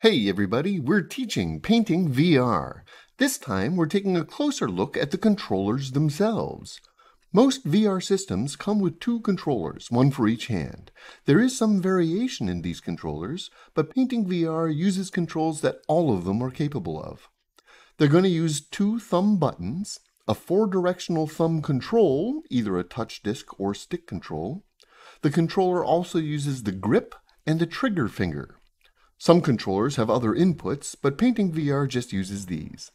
Hey everybody, we're teaching Painting VR. This time we're taking a closer look at the controllers themselves. Most VR systems come with two controllers, one for each hand. There is some variation in these controllers, but Painting VR uses controls that all of them are capable of. They're going to use two thumb buttons, a four-directional thumb control, either a touch disc or stick control. The controller also uses the grip and the trigger finger. Some controllers have other inputs, but Painting VR just uses these.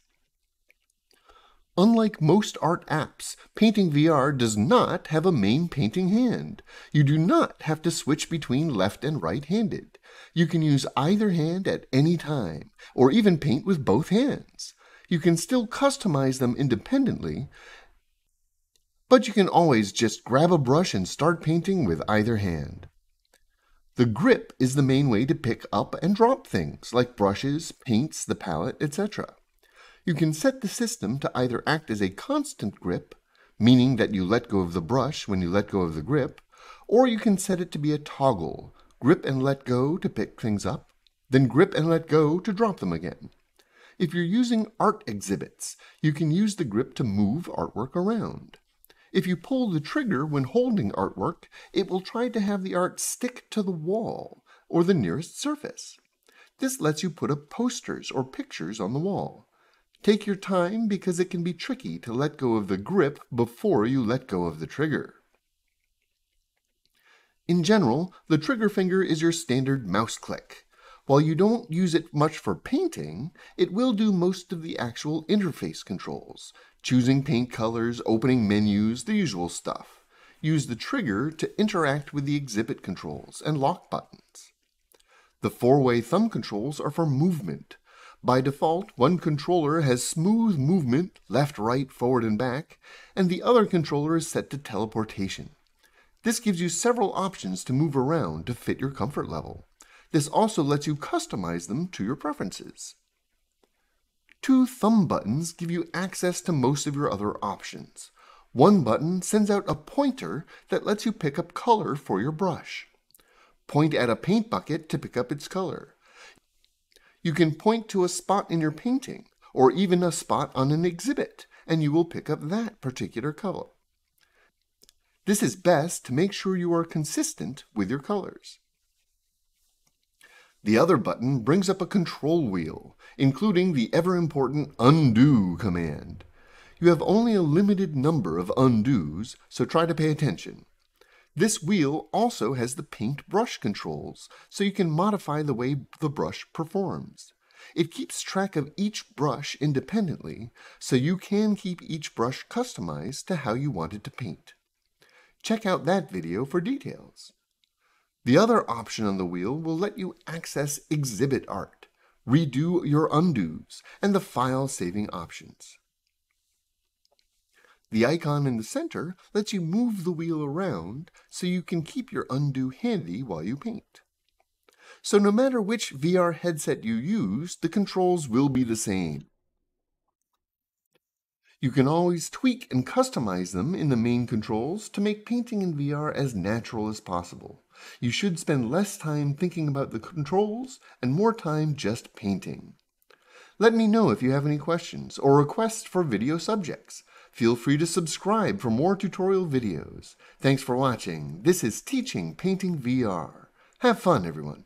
Unlike most art apps, Painting VR does not have a main painting hand. You do not have to switch between left and right-handed. You can use either hand at any time, or even paint with both hands. You can still customize them independently, but you can always just grab a brush and start painting with either hand. The grip is the main way to pick up and drop things, like brushes, paints, the palette, etc. You can set the system to either act as a constant grip, meaning that you let go of the brush when you let go of the grip, or you can set it to be a toggle, grip and let go to pick things up, then grip and let go to drop them again. If you're using art exhibits, you can use the grip to move artwork around. If you pull the trigger when holding artwork, it will try to have the art stick to the wall or the nearest surface. This lets you put up posters or pictures on the wall. Take your time because it can be tricky to let go of the grip before you let go of the trigger. In general, the trigger finger is your standard mouse click. While you don't use it much for painting, it will do most of the actual interface controls. Choosing paint colors, opening menus, the usual stuff. Use the trigger to interact with the exhibit controls and lock buttons. The four-way thumb controls are for movement. By default, one controller has smooth movement, left, right, forward, and back, and the other controller is set to teleportation. This gives you several options to move around to fit your comfort level. This also lets you customize them to your preferences. Two thumb buttons give you access to most of your other options. One button sends out a pointer that lets you pick up color for your brush. Point at a paint bucket to pick up its color. You can point to a spot in your painting, or even a spot on an exhibit, and you will pick up that particular color. This is best to make sure you are consistent with your colors. The other button brings up a control wheel, including the ever-important undo command. You have only a limited number of undos, so try to pay attention. This wheel also has the paint brush controls, so you can modify the way the brush performs. It keeps track of each brush independently, so you can keep each brush customized to how you want it to paint. Check out that video for details. The other option on the wheel will let you access exhibit art, redo your undos, and the file saving options. The icon in the center lets you move the wheel around so you can keep your undo handy while you paint. So no matter which VR headset you use, the controls will be the same. You can always tweak and customize them in the main controls to make painting in VR as natural as possible. You should spend less time thinking about the controls and more time just painting. Let me know if you have any questions or requests for video subjects. Feel free to subscribe for more tutorial videos. Thanks for watching. This is Teaching Painting VR. Have fun, everyone.